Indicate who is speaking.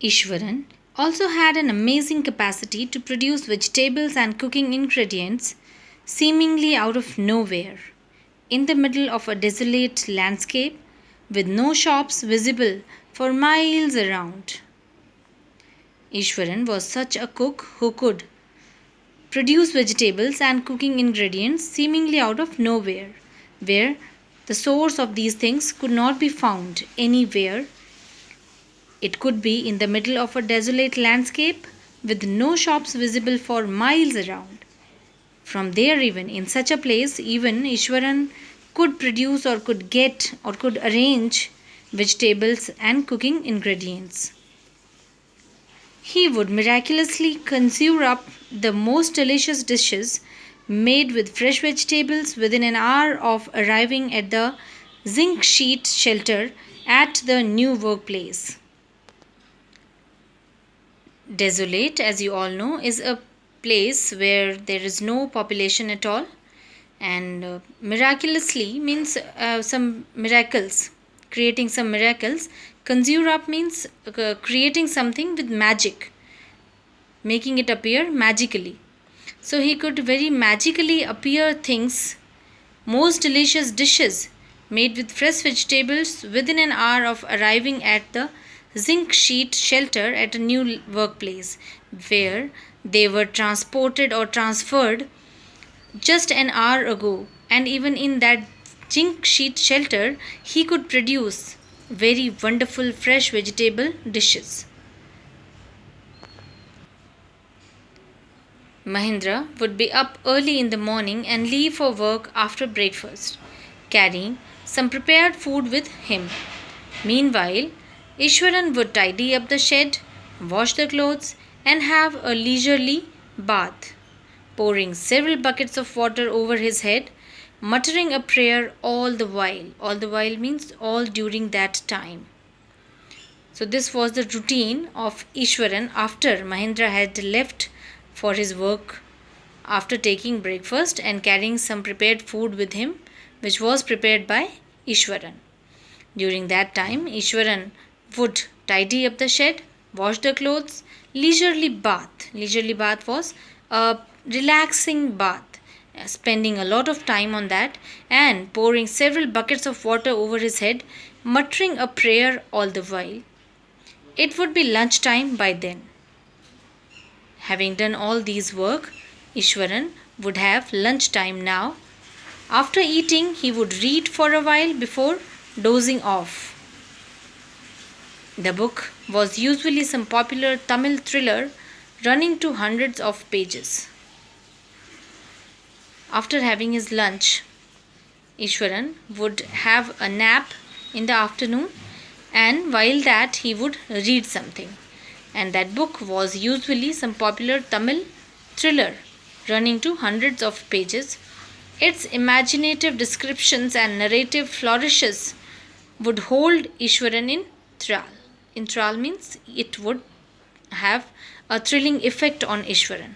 Speaker 1: Ishwaran also had an amazing capacity to produce vegetables and cooking ingredients seemingly out of nowhere, in the middle of a desolate landscape with no shops visible for miles around. Ishwaran was such a cook who could produce vegetables and cooking ingredients seemingly out of nowhere, where the source of these things could not be found anywhere. It could be in the middle of a desolate landscape with no shops visible for miles around. From there, even in such a place, even Ishwaran could produce or could get or could arrange vegetables and cooking ingredients. He would miraculously conjure up the most delicious dishes made with fresh vegetables within an hour of arriving at the zinc sheet shelter at the new workplace. Desolate, as you all know, is a place where there is no population at all, and miraculously means some miracles, creating some miracles. Conjure up means creating something with magic, making it appear magically. So he could very magically appear things, most delicious dishes made with fresh vegetables within an hour of arriving at the zinc sheet shelter at a new workplace, where they were transported or transferred just an hour ago. And even in that zinc sheet shelter, he could produce very wonderful fresh vegetable dishes. Mahindra would be up early in the morning and leave for work after breakfast, carrying some prepared food with him. Meanwhile, Ishwaran would tidy up the shed, wash the clothes, and have a leisurely bath, pouring several buckets of water over his head, muttering a prayer all the while. All the while means all during that time. So, this was the routine of Ishwaran after Mahindra had left for his work after taking breakfast and carrying some prepared food with him, which was prepared by Ishwaran. During that time, Ishwaran would tidy up the shed, wash the clothes, leisurely bath. Leisurely bath was a relaxing bath, spending a lot of time on that and pouring several buckets of water over his head, muttering a prayer all the while. It would be lunchtime by then. Having done all these work, Ishwaran would have lunchtime now. After eating, he would read for a while before dozing off. The book was usually some popular Tamil thriller running to hundreds of pages. After having his lunch, Ishwaran would have a nap in the afternoon, and while that he would read something. And that book was usually some popular Tamil thriller running to hundreds of pages. Its imaginative descriptions and narrative flourishes would hold Ishwaran in thrall. In thrall means it would have a thrilling effect on Ishwaran.